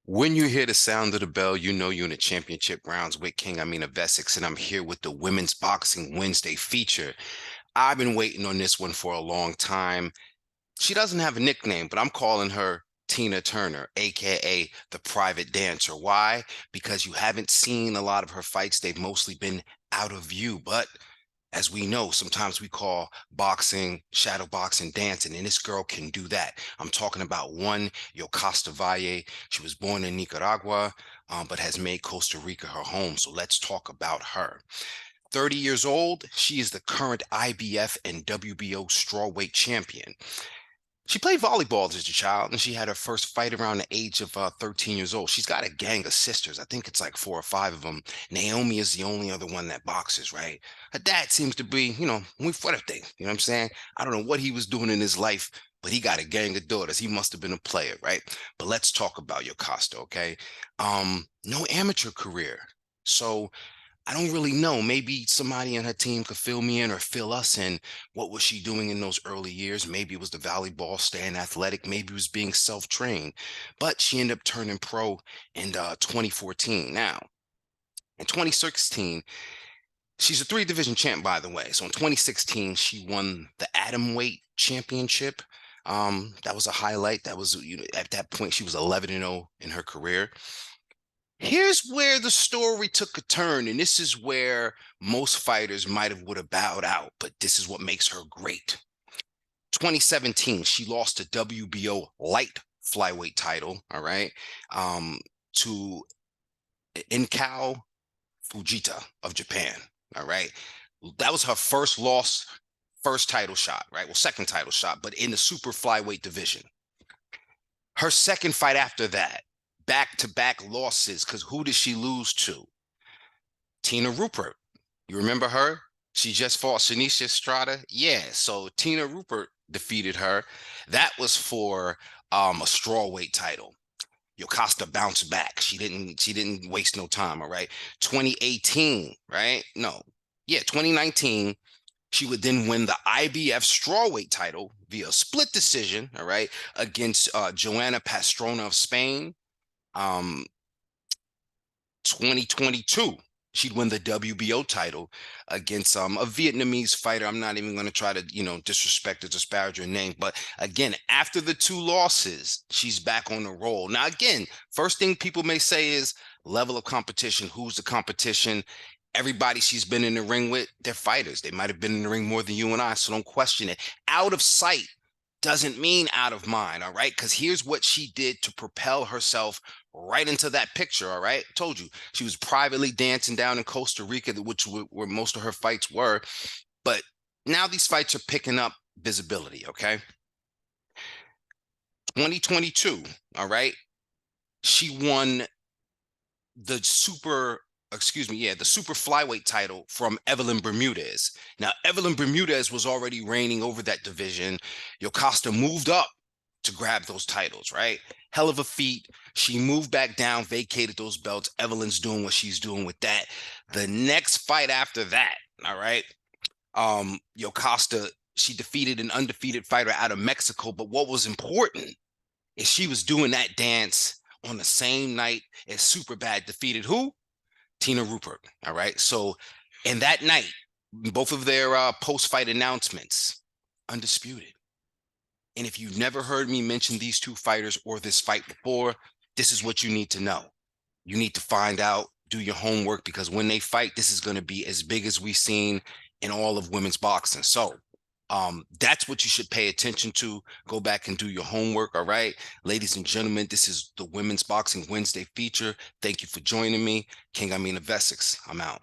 When you hear the sound of the bell, you know you're in the championship rounds with of Essex, and I'm here with the Women's Boxing Wednesday feature. I've been waiting on this one for a long time. She doesn't have a nickname, but I'm calling her Tina Turner, aka the Private Dancer. Why? Because you haven't seen a lot of her fights. They've mostly been out of view, but as we know, sometimes we call boxing, shadow boxing, dancing, and this girl can do that. I'm talking about one Yokasta Valle. She was born in Nicaragua, but has made Costa Rica her home. So let's talk about her. 30 years old, she is the current IBF and WBO Strawweight champion. She played volleyball as a child, and she had her first fight around the age of 13 years old. She's got a gang of sisters. I think it's like four or five of them. Naomi is the only other one that boxes, right? Her dad seems to be, muy fuerte. You know what I'm saying? I don't know what he was doing in his life, but he got a gang of daughters. He must have been a player, right? But let's talk about Yokasta, okay? No amateur career. So I don't really know. Maybe somebody on her team could fill me in or fill us in. What was she doing in those early years? Maybe it was the volleyball, staying athletic. Maybe it was being self-trained. But she ended up turning pro in 2014. Now, in 2016, she's a three-division champ, by the way. So in 2016, she won the Atomweight championship. That was a highlight. That was, at that point, she was 11-0 in her career. Here's where the story took a turn, and this is where most fighters would have bowed out, but this is what makes her great. 2017, she lost the WBO Light Flyweight title, all right, to Nkao Fujita of Japan, all right. That was her first loss, first title shot, right? Well, second title shot, but in the super flyweight division. Her second fight after that, back-to-back losses, because who did she lose to? Tina Rupprecht. You remember her? She just fought Shanisha Estrada. Yeah, so Tina Rupprecht defeated her. That was for a strawweight title. Yokasta bounced back. She didn't waste no time, all right? 2018, right? No. Yeah, 2019, she would then win the IBF strawweight title via split decision, all right, against Joanna Pastrona of Spain. 2022, she'd win the WBO title against a Vietnamese fighter. I'm not even going to try to, disrespect or disparage her name. But again, after the two losses, she's back on the roll. Now, again, first thing people may say is level of competition. Who's the competition? Everybody she's been in the ring with, they're fighters. They might have been in the ring more than you and I, so don't question it. Out of sight doesn't mean out of mind, all right? Because here's what she did to propel herself right into that picture, all right? I told you, she was privately dancing down in Costa Rica, which where most of her fights were. But now these fights are picking up visibility, okay? 2022, all right? She won the the super flyweight title from Evelyn Bermudez. Now, Evelyn Bermudez was already reigning over that division. Yokasta moved up to grab those titles, right? Hell of a feat. She moved back down, vacated those belts. Evelyn's doing what she's doing with that. The next fight after that, all right, Yokasta, she defeated an undefeated fighter out of Mexico. But what was important is she was doing that dance on the same night as Superbad defeated who? Tina Rupprecht. All right. So, in that night, both of their post-fight announcements, undisputed. And if you've never heard me mention these two fighters or this fight before, this is what you need to know. You need to find out, do your homework, because when they fight, this is going to be as big as we've seen in all of women's boxing. So, that's what you should pay attention to. Go back and do your homework. All right, ladies and gentlemen, this is the Women's Boxing Wednesday feature. Thank you for joining me. King of Essex. I'm out.